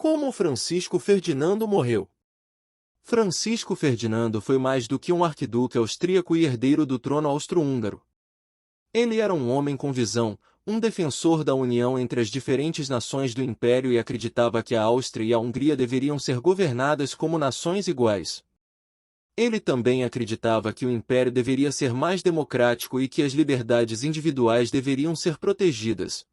Como Francisco Ferdinando morreu? Francisco Ferdinando foi mais do que um arquiduque austríaco e herdeiro do trono austro-húngaro. Ele era um homem com visão, um defensor da união entre as diferentes nações do Império e acreditava que a Áustria e a Hungria deveriam ser governadas como nações iguais. Ele também acreditava que o Império deveria ser mais democrático e que as liberdades individuais deveriam ser protegidas.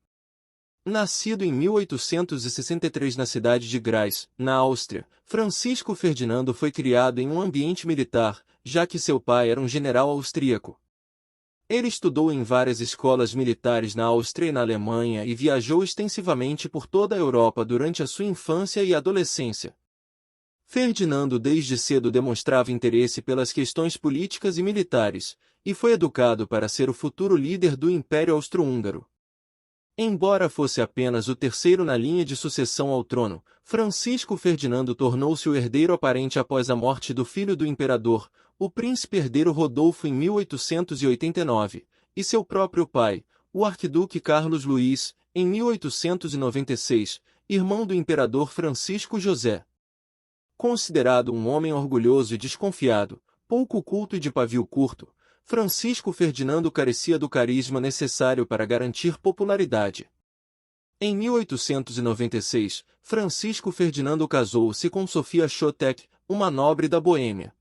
Nascido em 1863 na cidade de Graz, na Áustria, Francisco Ferdinando foi criado em um ambiente militar, já que seu pai era um general austríaco. Ele estudou em várias escolas militares na Áustria e na Alemanha e viajou extensivamente por toda a Europa durante a sua infância e adolescência. Ferdinando desde cedo demonstrava interesse pelas questões políticas e militares, e foi educado para ser o futuro líder do Império Austro-Húngaro. Embora fosse apenas o terceiro na linha de sucessão ao trono, Francisco Ferdinando tornou-se o herdeiro aparente após a morte do filho do imperador, o príncipe herdeiro Rodolfo em 1889, e seu próprio pai, o arquiduque Carlos Luís, em 1896, irmão do imperador Francisco José. Considerado um homem orgulhoso e desconfiado, pouco culto e de pavio curto, Francisco Ferdinando carecia do carisma necessário para garantir popularidade. Em 1896, Francisco Ferdinando casou-se com Sofia Chotek, uma nobre da Boêmia.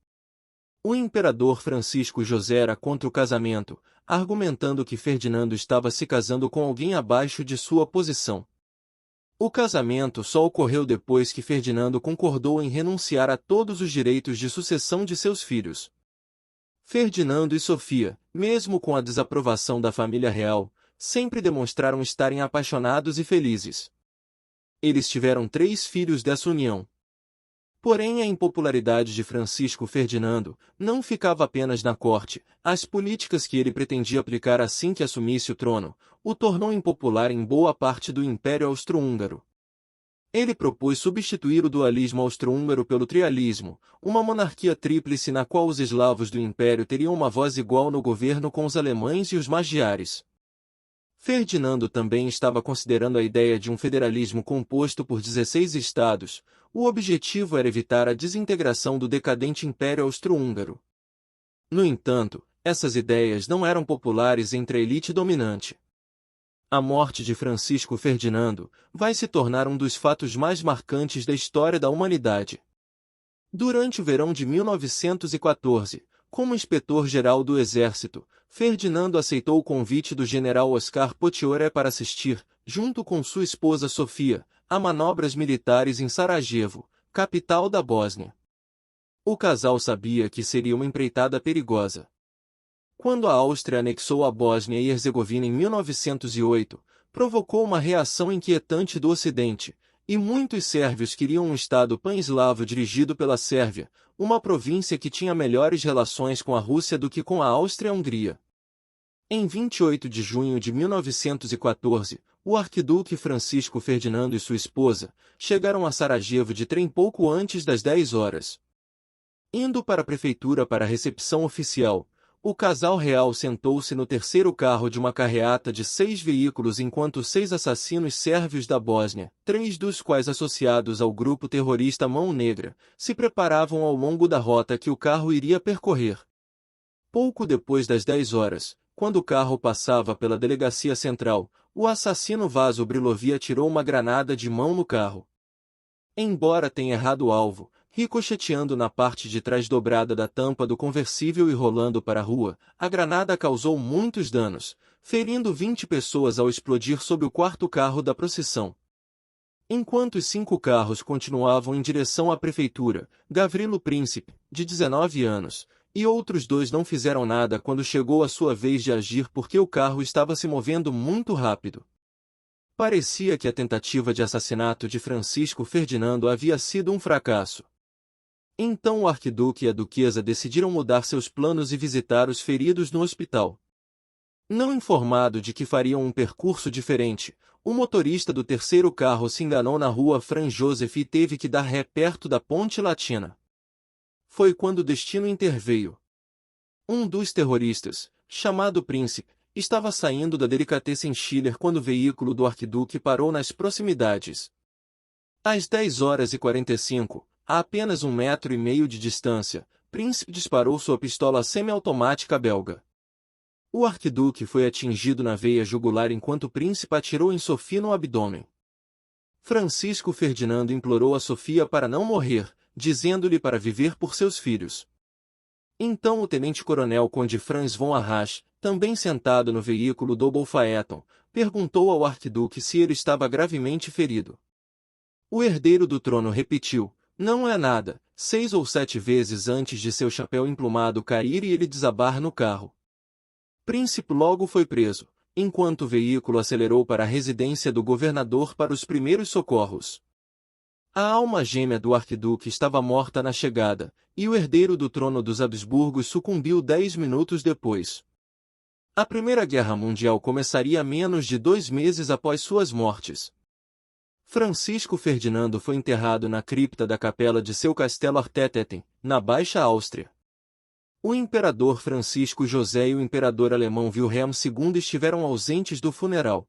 O imperador Francisco José era contra o casamento, argumentando que Ferdinando estava se casando com alguém abaixo de sua posição. O casamento só ocorreu depois que Ferdinando concordou em renunciar a todos os direitos de sucessão de seus filhos. Ferdinando e Sofia, mesmo com a desaprovação da família real, sempre demonstraram estarem apaixonados e felizes. Eles tiveram 3 filhos dessa união. Porém, a impopularidade de Francisco Ferdinando não ficava apenas na corte. As políticas que ele pretendia aplicar assim que assumisse o trono, o tornou impopular em boa parte do Império Austro-Húngaro. Ele propôs substituir o dualismo austro-húngaro pelo trialismo, uma monarquia tríplice na qual os eslavos do Império teriam uma voz igual no governo com os alemães e os magiares. Ferdinando também estava considerando a ideia de um federalismo composto por 16 estados. O objetivo era evitar a desintegração do decadente Império Austro-Húngaro. No entanto, essas ideias não eram populares entre a elite dominante. A morte de Francisco Ferdinando vai se tornar um dos fatos mais marcantes da história da humanidade. Durante o verão de 1914, como inspetor-geral do Exército, Ferdinando aceitou o convite do general Oskar Potioré para assistir, junto com sua esposa Sofia, a manobras militares em Sarajevo, capital da Bósnia. O casal sabia que seria uma empreitada perigosa. Quando a Áustria anexou a Bósnia e Herzegovina em 1908, provocou uma reação inquietante do Ocidente, e muitos sérvios queriam um Estado pan-eslavo dirigido pela Sérvia, uma província que tinha melhores relações com a Rússia do que com a Áustria-Hungria. Em 28 de junho de 1914, o arquiduque Francisco Ferdinando e sua esposa chegaram a Sarajevo de trem pouco antes das 10 horas. Indo para a prefeitura para a recepção oficial, o casal real sentou-se no terceiro carro de uma carreata de 6 veículos enquanto 6 assassinos sérvios da Bósnia, 3 dos quais associados ao grupo terrorista Mão Negra, se preparavam ao longo da rota que o carro iria percorrer. Pouco depois das 10 horas, quando o carro passava pela delegacia central, o assassino Vaso Brilovi atirou uma granada de mão no carro. Embora tenha errado o alvo, ricocheteando na parte de trás dobrada da tampa do conversível e rolando para a rua, a granada causou muitos danos, ferindo 20 pessoas ao explodir sobre o quarto carro da procissão. Enquanto os 5 carros continuavam em direção à prefeitura, Gavrilo Príncipe, de 19 anos, e outros 2 não fizeram nada quando chegou a sua vez de agir porque o carro estava se movendo muito rápido. Parecia que a tentativa de assassinato de Francisco Ferdinando havia sido um fracasso. Então o arquiduque e a duquesa decidiram mudar seus planos e visitar os feridos no hospital. Não informado de que fariam um percurso diferente, o motorista do terceiro carro se enganou na rua Franz Joseph e teve que dar ré perto da Ponte Latina. Foi quando o destino interveio. Um dos terroristas, chamado Príncipe, estava saindo da Delicatessen Schiller quando o veículo do arquiduque parou nas proximidades. Às 10h45, a apenas 1,5 metro de distância, Príncipe disparou sua pistola semiautomática belga. O arquiduque foi atingido na veia jugular enquanto o príncipe atirou em Sophie no abdômen. Francisco Ferdinando implorou a Sofia para não morrer, dizendo-lhe para viver por seus filhos. Então o tenente-coronel Conde Franz von Arras, também sentado no veículo Double Phaeton, perguntou ao arquiduque se ele estava gravemente ferido. O herdeiro do trono repetiu, não é nada, 6 ou 7 vezes antes de seu chapéu emplumado cair e ele desabar no carro. Príncipe logo foi preso, enquanto o veículo acelerou para a residência do governador para os primeiros socorros. A alma gêmea do arquiduque estava morta na chegada, e o herdeiro do trono dos Habsburgos sucumbiu 10 minutos depois. A Primeira Guerra Mundial começaria menos de 2 meses após suas mortes. Francisco Ferdinando foi enterrado na cripta da capela de seu castelo Arteteten, na Baixa Áustria. O imperador Francisco José e o imperador alemão Wilhelm II estiveram ausentes do funeral.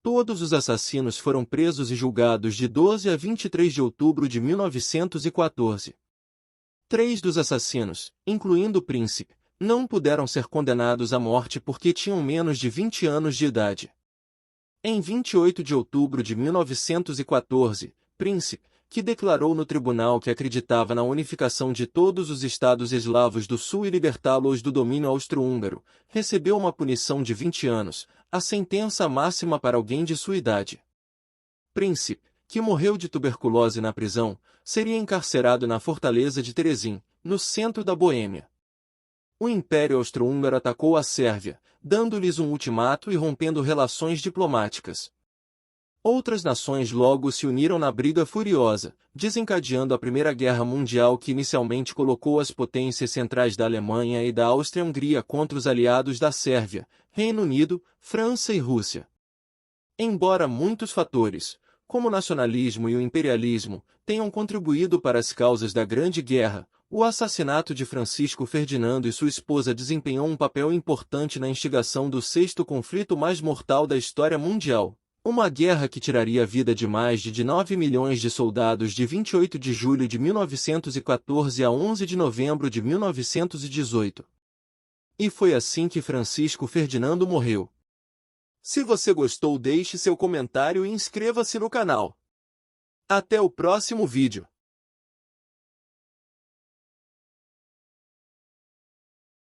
Todos os assassinos foram presos e julgados de 12 a 23 de outubro de 1914. 3 dos assassinos, incluindo o príncipe, não puderam ser condenados à morte porque tinham menos de 20 anos de idade. Em 28 de outubro de 1914, Príncipe, que declarou no tribunal que acreditava na unificação de todos os estados eslavos do sul e libertá-los do domínio austro-húngaro, recebeu uma punição de 20 anos, a sentença máxima para alguém de sua idade. Príncipe, que morreu de tuberculose na prisão, seria encarcerado na fortaleza de Terezin, no centro da Boêmia. O Império Austro-Húngaro atacou a Sérvia, dando-lhes um ultimato e rompendo relações diplomáticas. Outras nações logo se uniram na briga furiosa, desencadeando a Primeira Guerra Mundial que inicialmente colocou as potências centrais da Alemanha e da Áustria-Hungria contra os aliados da Sérvia, Reino Unido, França e Rússia. Embora muitos fatores, como o nacionalismo e o imperialismo, tenham contribuído para as causas da Grande Guerra, o assassinato de Francisco Ferdinando e sua esposa desempenhou um papel importante na instigação do sexto conflito mais mortal da história mundial. Uma guerra que tiraria a vida de mais de 9 milhões de soldados de 28 de julho de 1914 a 11 de novembro de 1918. E foi assim que Francisco Ferdinando morreu. Se você gostou, deixe seu comentário e inscreva-se no canal. Até o próximo vídeo.